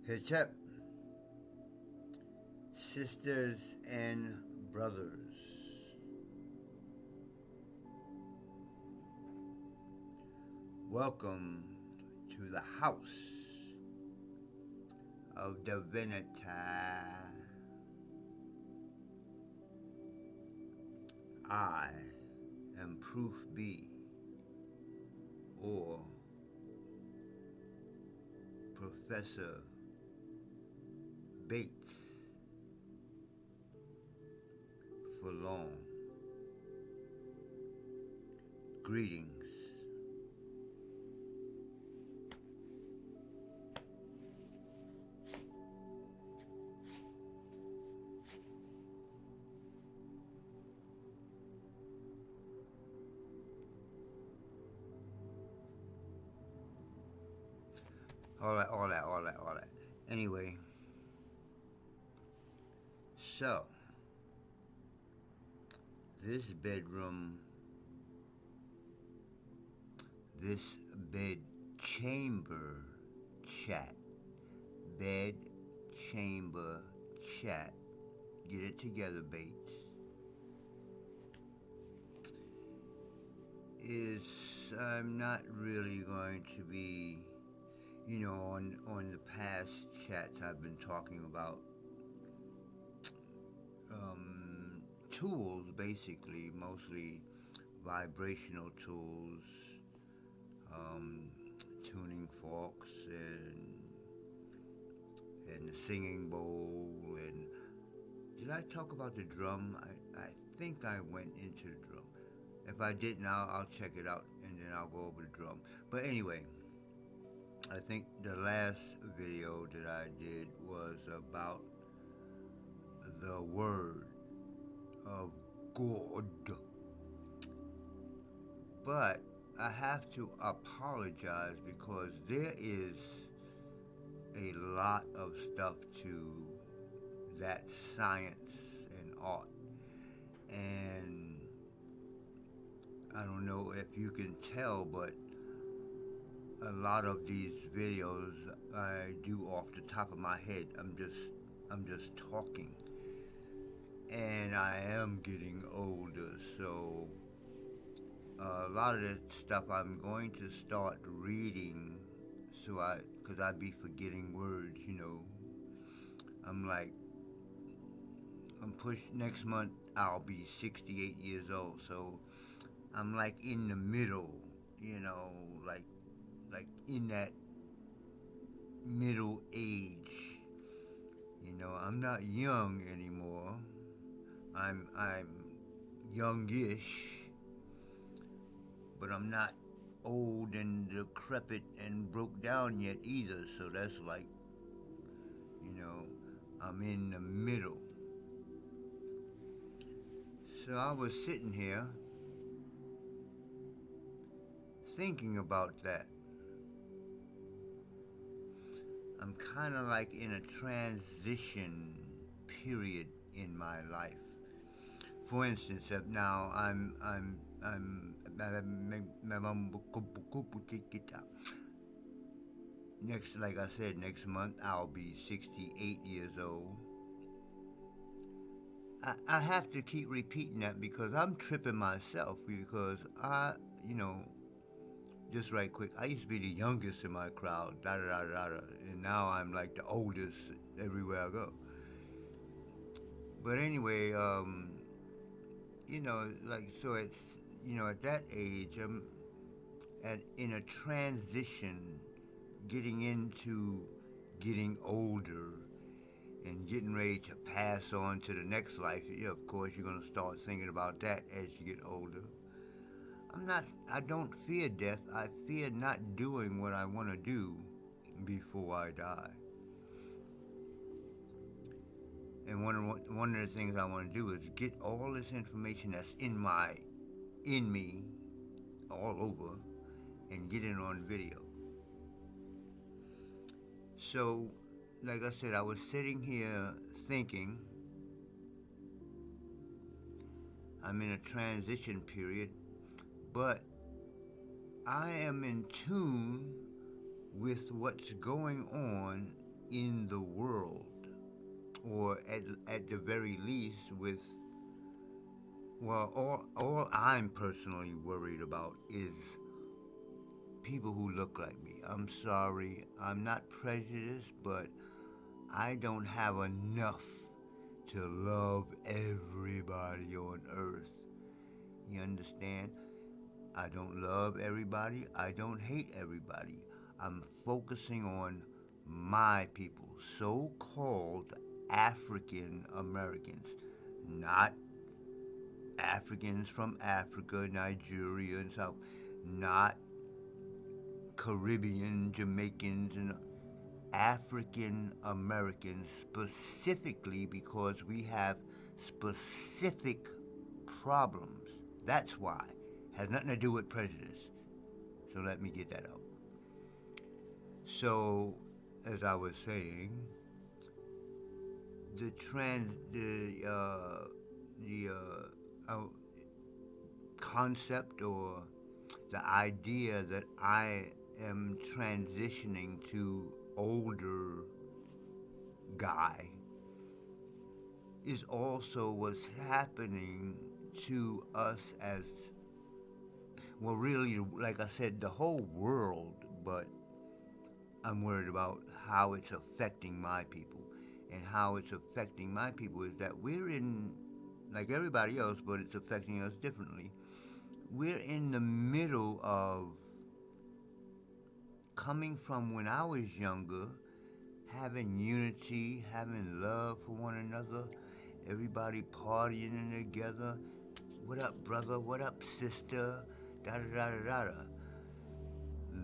Hechep, sisters and brothers, welcome to the house of divinity. I am Proof B, or Professor Bates for long. Greetings. All that. Anyway, so this bedroom, this bed chamber chat, bed chamber chat, get it together, Bates, is I'm not really going to be, on the past chats I've been talking about tools, basically, mostly vibrational tools, tuning forks and the singing bowl. And did I talk about the drum? I think I went into the drum. If I didn't, I'll check it out and then I'll go over the drum. But anyway, I think the last video that I did was about the word of God. But I have to apologize because there is a lot of stuff to that science and art. And I don't know if you can tell, but a lot of these videos I do off the top of my head. I'm just talking. And I am getting older, so a lot of the stuff I'm going to start reading, because I'd be forgetting words, I'm like, next month I'll be 68 years old, so I'm like in the middle, like in that middle age. I'm not young anymore. I'm youngish, but I'm not old and decrepit and broke down yet either. So that's like, I'm in the middle. So I was sitting here thinking about that. I'm kind of like in a transition period in my life. For instance, now like I said, next month I'll be 68 years old. I have to keep repeating that because I'm tripping myself because just right quick, I used to be the youngest in my crowd, and now I'm like the oldest everywhere I go. But anyway, so it's, at that age, I'm in a transition, getting into getting older and getting ready to pass on to the next life. Yeah, of course, you're going to start thinking about that as you get older. I don't fear death. I fear not doing what I want to do before I die. And one of the things I want to do is get all this information that's in me, all over, and get it on video. So, like I said, I was sitting here thinking, I'm in a transition period, but I am in tune with what's going on in the world, or at the very least, with, well, all I'm personally worried about is people who look like me. I'm sorry, I'm not prejudiced, but I don't have enough to love everybody on earth. You understand? I don't love everybody. I don't hate everybody. I'm focusing on my people, so called African Americans, not Africans from Africa, Nigeria, and South, not Caribbean, Jamaicans, and African Americans specifically because we have specific problems. That's why. Has nothing to do with prejudice. So let me get that out. So, as I was saying, the trans, the concept or the idea that I am transitioning to older guy is also what's happening to us as, well, really, like I said, the whole world, but I'm worried about how it's affecting my people. And how it's affecting my people is that we're in, like everybody else, but it's affecting us differently. We're in the middle of coming from when I was younger, having unity, having love for one another, everybody partying together. What up, brother? What up, sister? Da da da da da.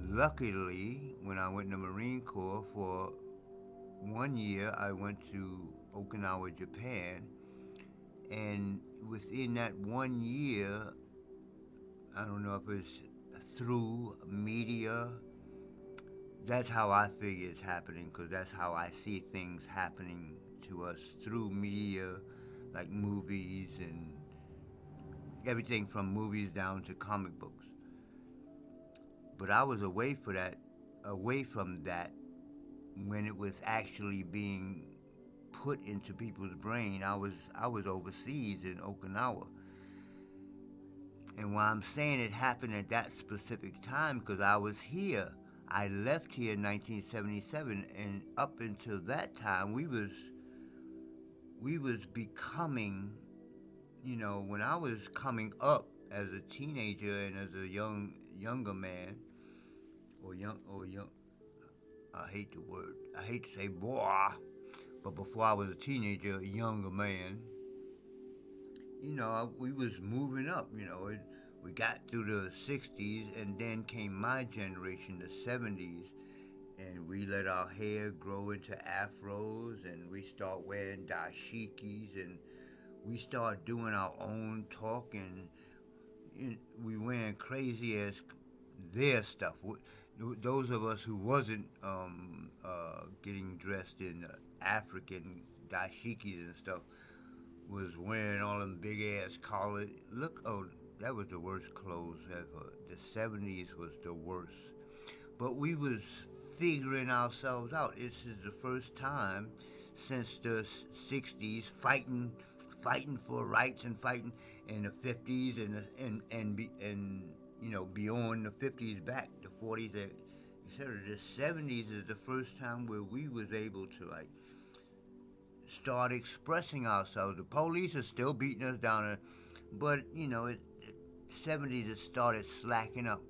Luckily, when I went in the Marine Corps for 1 year, I went to Okinawa, Japan, and within that 1 year, I don't know if it's through media, that's how I figure it's happening, because that's how I see things happening to us through media, like movies and everything from movies down to comic books. But I was away from that when it was actually being put into people's brain. I was overseas in Okinawa. And why I'm saying it happened at that specific time, because I was here. I left here in 1977, and up until that time, we was becoming, when I was coming up as a teenager and as a younger man, or young, I hate the word. I hate to say boy, but before I was a teenager, a younger man, we was moving up. We got through the 60s, and then came my generation, the 70s, and we let our hair grow into afros, and we start wearing dashikis, and we start doing our own talking. We wearing crazy ass their stuff. Those of us who wasn't getting dressed in African dashikis and stuff was wearing all them big ass collars. Look, oh, that was the worst clothes ever. The 70s was the worst. But we was figuring ourselves out. This is the first time since the 60s fighting for rights, and fighting in the 50s, and beyond the 50s, back the 40s, etc. The 70s is the first time where we was able to, like, start expressing ourselves. The police are still beating us down, but 70s it started slacking up.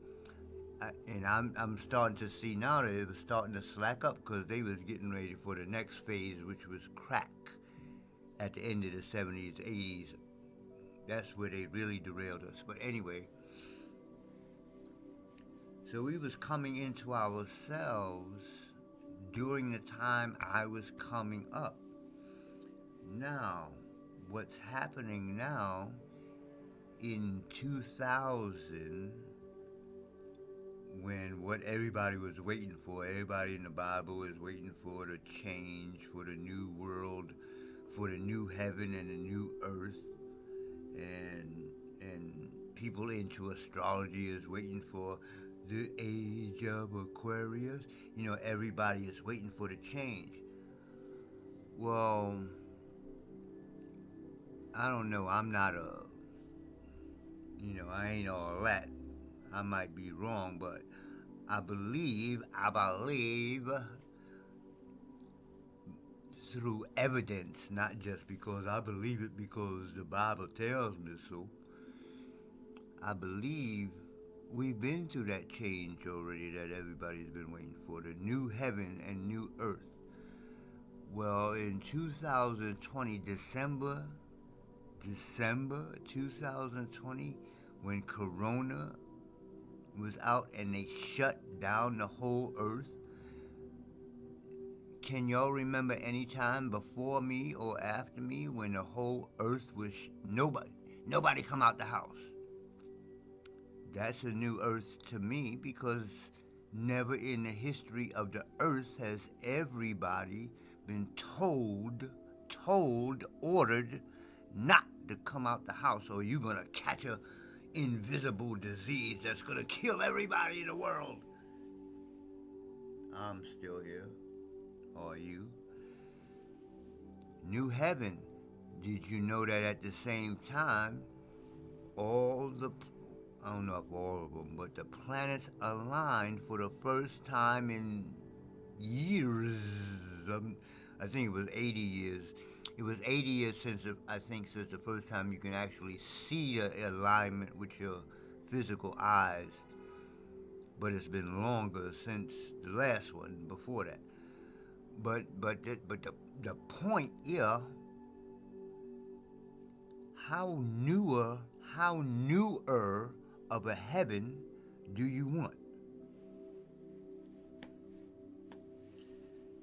And I'm starting to see now that it was starting to slack up, because they was getting ready for the next phase, which was crack at the end of the 70s, 80s. That's where they really derailed us. But anyway, so we was coming into ourselves during the time I was coming up. Now, what's happening now in 2000, when what everybody was waiting for, everybody in the Bible is waiting for the change, for the new world, for the new heaven and the new earth, and people into astrology is waiting for the age of Aquarius. Everybody is waiting for the change. Well, I don't know. I'm not I ain't all that. I might be wrong, but I believe through evidence, not just because I believe it because the Bible tells me so. I believe we've been through that change already that everybody's been waiting for, the new heaven and new earth. Well, in 2020, December 2020, when Corona was out and they shut down the whole earth, can y'all remember any time before me or after me when the whole earth was nobody come out the house? That's a new earth to me because never in the history of the earth has everybody been ordered not to come out the house or you're gonna catch a invisible disease that's gonna kill everybody in the world. I'm still here. Are you? New heaven. Did you know that at the same time, I don't know if all of them, but the planets aligned for the first time in years. I think it was 80 years. It was 80 years since the first time you can actually see the alignment with your physical eyes. But it's been longer since the last one before that. But the point here, how newer of a heaven do you want?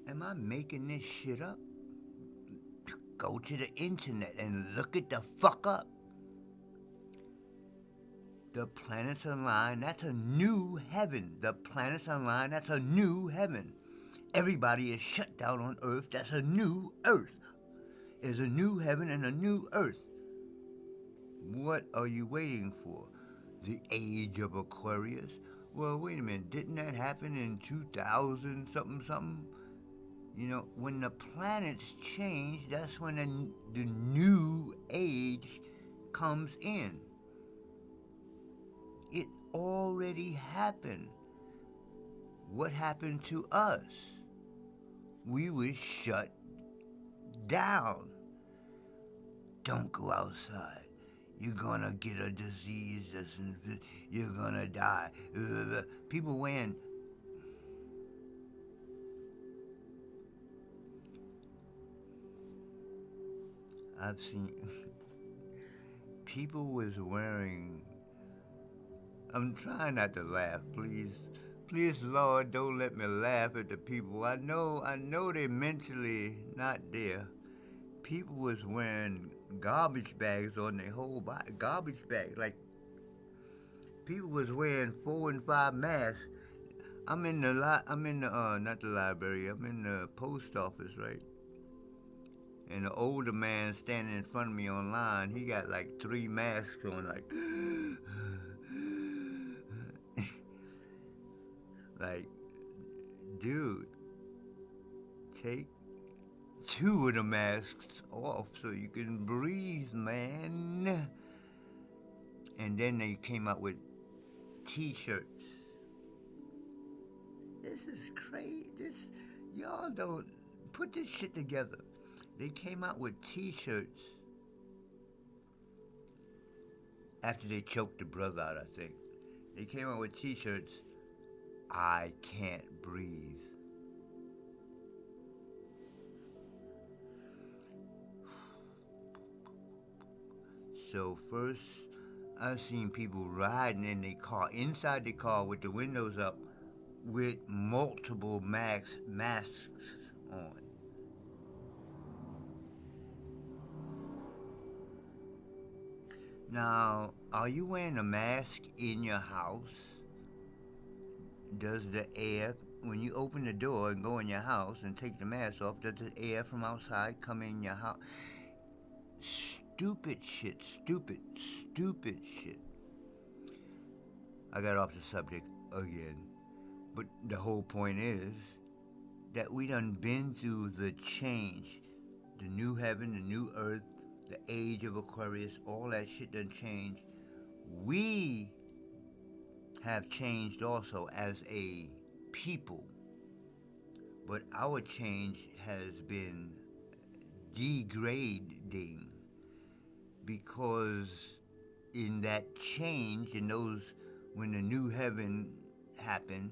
Am I making this shit up? Go to the internet and look it the fuck up. The planets align, that's a new heaven. The planets align, that's a new heaven. Everybody is shut down on earth, that's a new earth. There's a new heaven and a new earth. What are you waiting for? The age of Aquarius? Well, wait a minute, didn't that happen in 2000 something? When the planets change, that's when the new age comes in. It already happened. What happened to us? We were shut down. Don't go outside. You're gonna get a disease you're gonna die. People wearing I've seen people was wearing I'm trying not to laugh, please. Please, Lord, don't let me laugh at the people. I know they're mentally not there. People was wearing garbage bags on their whole body. Garbage bags, like people was wearing 4 and 5 masks. I'm in the not the library. I'm in the post office, right? And the older man standing in front of me online, he got like 3 masks on, like, like, dude, take 2 of the masks off so you can breathe, man. And then they came out with t-shirts. This is crazy. Y'all don't put this shit together. They came out with t-shirts after they choked the brother out, I think. They came out with t-shirts, I can't breathe. So first, I've seen people riding in their car, inside the car with the windows up, with multiple masks on. Now, are you wearing a mask in your house? Does the air, when you open the door and go in your house and take the mask off, does the air from outside come in your house? Stupid shit. I got off the subject again. But the whole point is that we done been through the change. The new heaven, the new earth, the age of Aquarius, all that shit done changed. We have changed also as a people, but our change has been degrading because in that change, in those, when the new heaven happened,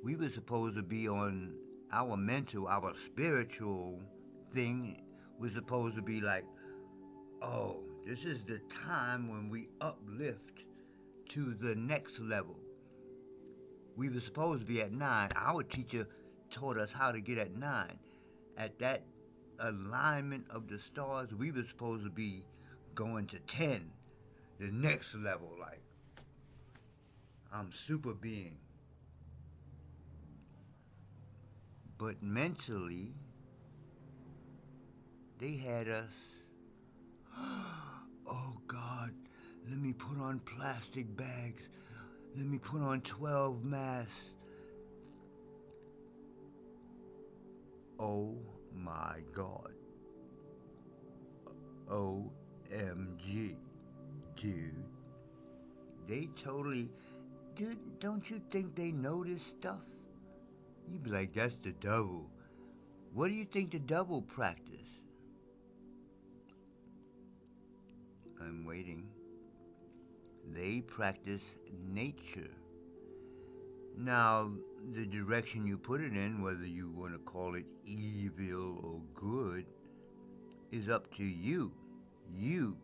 we were supposed to be on our mental, our spiritual thing was supposed to be like, oh, this is the time when we uplift to the next level. We were supposed to be at 9. Our teacher taught us how to get at 9. At that alignment of the stars, we were supposed to be going to 10, the next level, like I'm super being. But mentally, they had us, oh God, let me put on plastic bags. Let me put on 12 masks. Oh my God. OMG, dude. They totally, dude, don't you think they know this stuff? You'd be like, that's the devil. What do you think the devil practice? I'm waiting. They practice nature. Now, the direction you put it in, whether you want to call it evil or good, is up to you. You.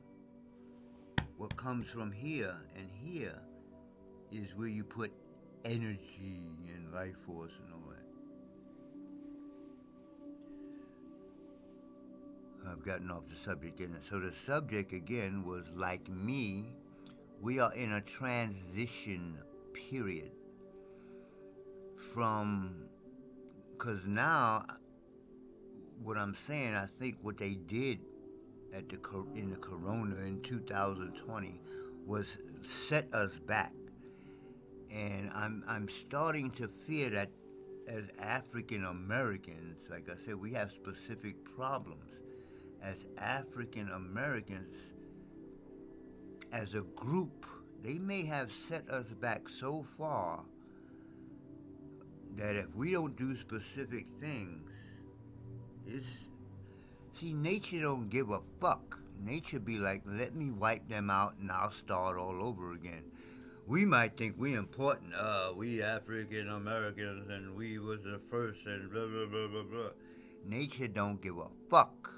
What comes from here and here is where you put energy and life force and all that. I've gotten off the subject again. So the subject again was, like me, we are in a transition period from, because now what I'm saying, I think what they did in the corona in 2020 was set us back. And I'm starting to fear that as African Americans, like I said, we have specific problems. As African Americans, as a group, they may have set us back so far that if we don't do specific things, see, nature don't give a fuck. Nature be like, let me wipe them out and I'll start all over again. We might think we important. We African Americans and we was the first and blah, blah, blah, blah, blah. Nature don't give a fuck.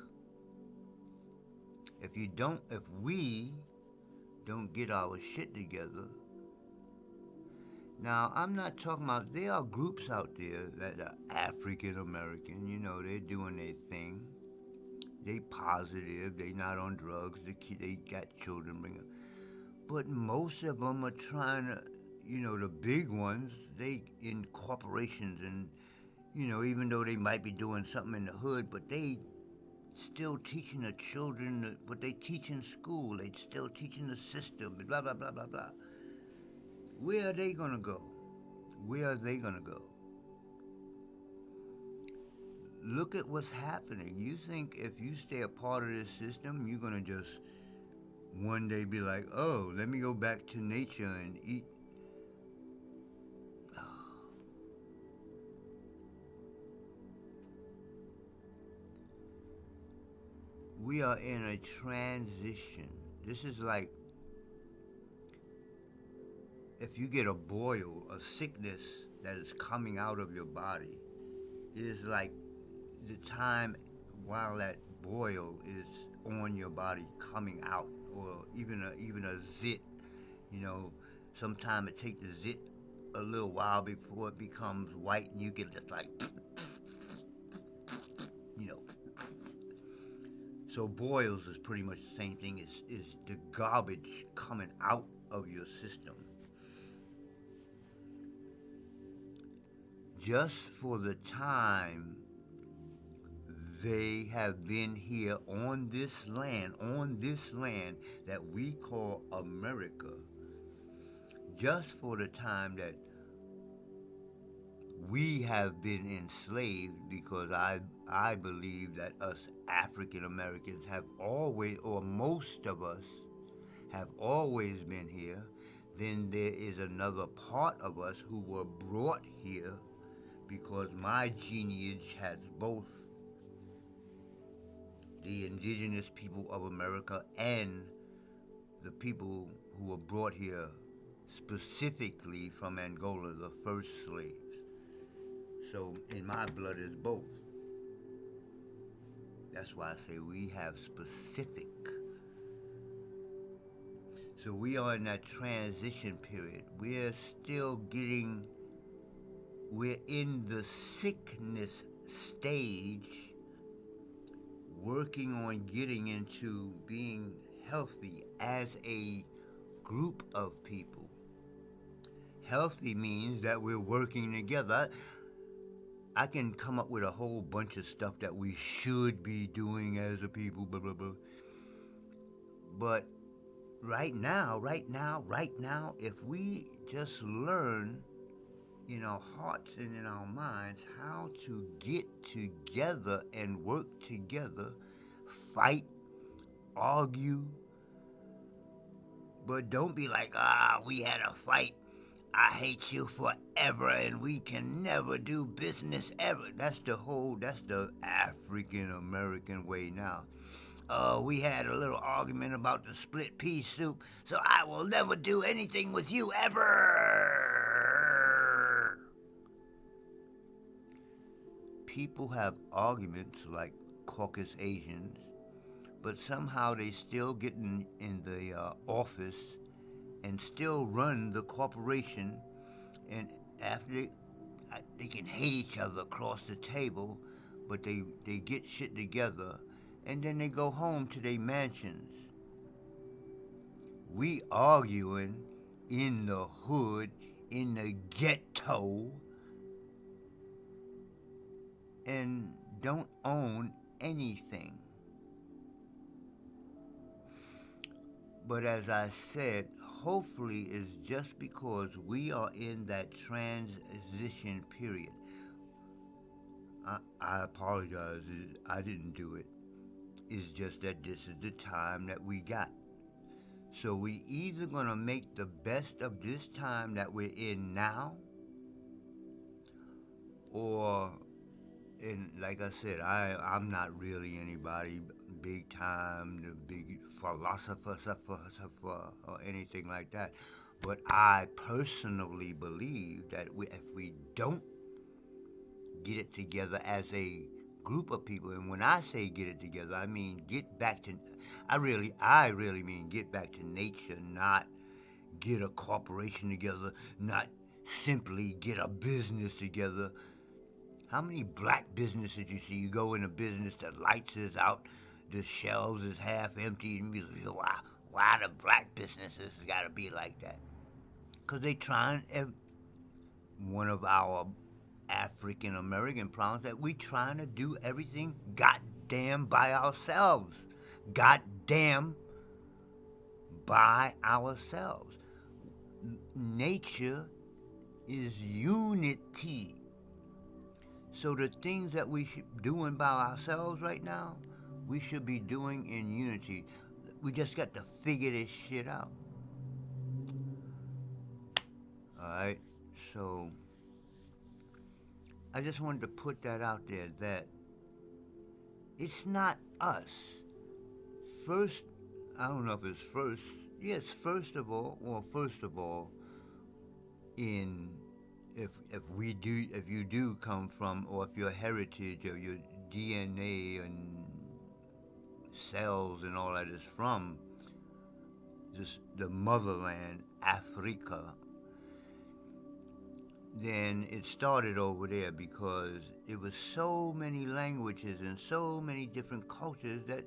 If we don't get our shit together. Now, I'm not talking about, there are groups out there that are African American, they're doing their thing. They positive, they not on drugs, they got children bring up. But most of them are trying to, the big ones, they in corporations and, even though they might be doing something in the hood, but they still teaching the children what they teach in school. They still teaching the system, blah, blah, blah, blah, blah. Where are they going to go? Where are they going to go? Look at what's happening. You think if you stay a part of this system, you're going to just one day be like, oh, let me go back to nature and eat. We are in a transition. This is like if you get a boil, a sickness that is coming out of your body. It is like the time while that boil is on your body coming out, or even a zit. Sometimes it takes the zit a little while before it becomes white, and you get just like, So boils is pretty much the same thing. Is the garbage coming out of your system. Just for the time they have been here on this land that we call America, just for the time that we have been enslaved, because I believe that us African Americans have always, or most of us, have always been here. Then there is another part of us who were brought here because my lineage has both the indigenous people of America and the people who were brought here specifically from Angola, the first slaves. So in my blood is both. That's why I say we have specific. So we are in that transition period. We're in the sickness stage, working on getting into being healthy as a group of people. Healthy means that we're working together. I can come up with a whole bunch of stuff that we should be doing as a people, blah, blah, blah. But right now, if we just learn in our hearts and in our minds how to get together and work together, fight, argue, but don't be like, we had a fight. I hate you forever and we can never do business ever. That's the African American way now. We had a little argument about the split pea soup, so I will never do anything with you ever. People have arguments like Caucasian Asians, but somehow they still get in the office and still run the corporation, and after they can hate each other across the table, but they get shit together, and then they go home to their mansions. We arguing in the hood, in the ghetto, and don't own anything. But as I said, hopefully it's just because we are in that transition period. I apologize, I didn't do it. It's just that this is the time that we got. So we either gonna make the best of this time that we're in now, or, and like I said, I'm not really anybody big time, the big philosopher or anything like that. But I personally believe that if we don't get it together as a group of people, and when I say get it together, I mean get back to, I really mean get back to nature, not get a corporation together, not simply get a business together. How many black businesses you see? You go in a business, the lights is out, the shelves is half empty, and you say, why the black businesses got to be like that? Because they trying, one of our African American problems, that we trying to do everything goddamn by ourselves. Goddamn by ourselves. Nature is unity. So the things that we should be doing by ourselves right now, we should be doing in unity. We just got to figure this shit out. Alright, so I just wanted to put that out there, that it's not us. First, I don't know if it's first, yes, first of all, in if you do come from, or if your heritage or your DNA and cells and all that is from just the motherland, Africa, then it started over there because it was so many languages and so many different cultures that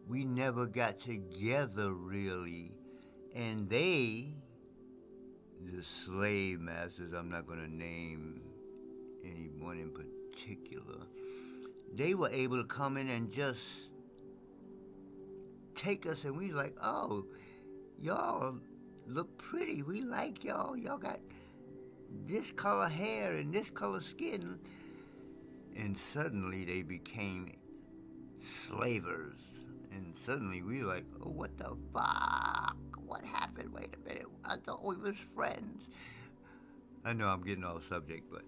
we never got together really. And the slave masters, I'm not going to name anyone in particular, they were able to come in and just take us, and we was like, oh, y'all look pretty. We like y'all. Y'all got this color hair and this color skin. And suddenly they became slavers. And suddenly we were like, oh, what the fuck? What happened? Wait a minute. I thought we was friends. I know I'm getting off subject, but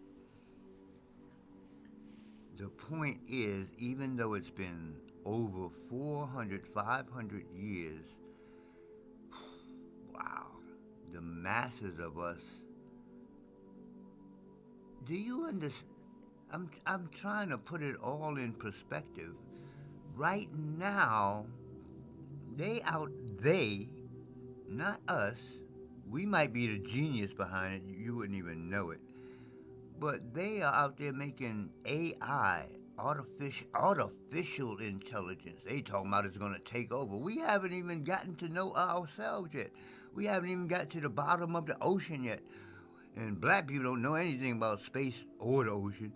the point is, even though it's been over 400, 500 years, wow, the masses of us, do you understand? I'm trying to put it all in perspective. Right now, they, not us, we might be the genius behind it, you wouldn't even know it, but they are out there making AI, artificial intelligence. They talking about it's going to take over. We haven't even gotten to know ourselves yet. We haven't even got to the bottom of the ocean yet. And black people don't know anything about space or the ocean.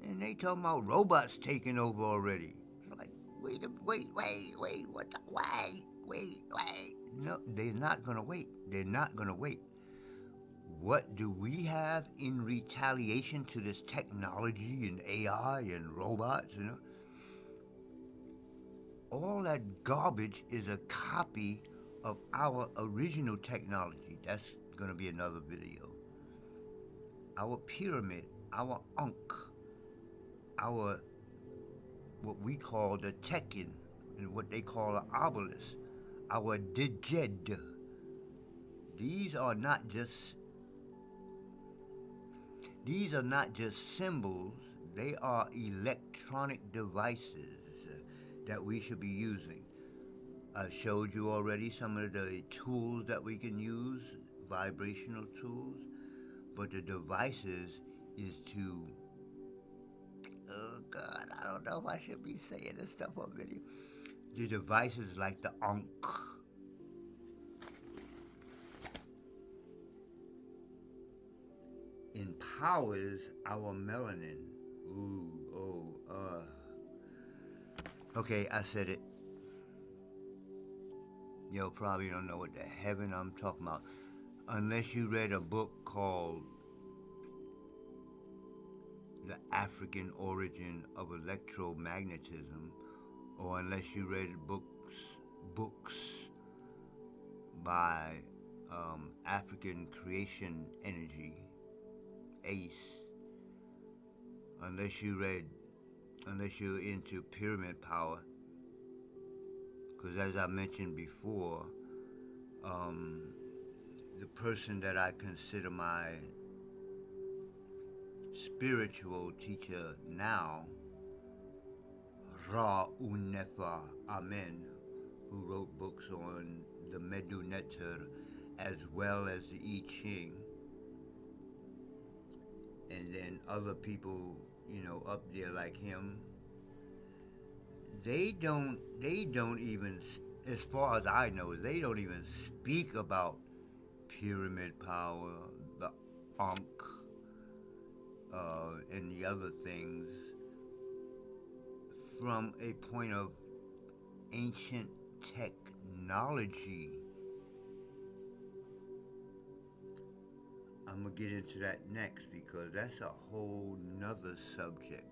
And they talking about robots taking over already. Like, wait, what the, wait. No, they're not going to wait. They're not going to wait. What do we have in retaliation to this technology and AI and robots? All that garbage is a copy of our original technology. That's going to be another video. Our pyramid, our Ankh, our what we call the Tekken, and what they call an obelisk, our Djed. These are not just symbols, they are electronic devices that we should be using. I showed you already some of the tools that we can use, vibrational tools, but the devices is to, oh God, I don't know if I should be saying this stuff on video. The devices like the Ankh empowers our melanin. Okay, I said it. Y'all probably don't know what the heaven I'm talking about. Unless you read a book called The African Origin of Electromagnetism, or unless you read books by African Creation Energy, ACE, unless you're into pyramid power, because as I mentioned before, the person that I consider my spiritual teacher now, Ra Unefa Amen, who wrote books on the Medu Neter as well as the I Ching, and then other people, up there like him, they don't even, as far as I know, they don't even speak about pyramid power, the Ankh, and the other things from a point of ancient technology. I'm going to get into that next because that's a whole nother subject.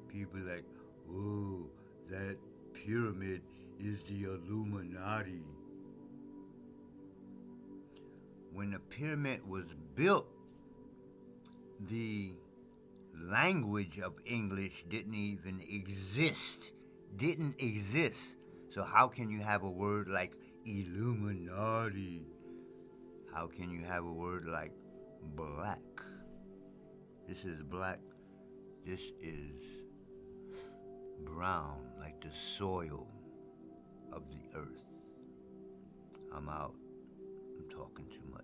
People like, oh, that pyramid is the Illuminati. When the pyramid was built, the language of English didn't even exist. So how can you have a word like Illuminati? How can you have a word like black? This is black. This is brown, like the soil of the earth. I'm out. I'm talking too much.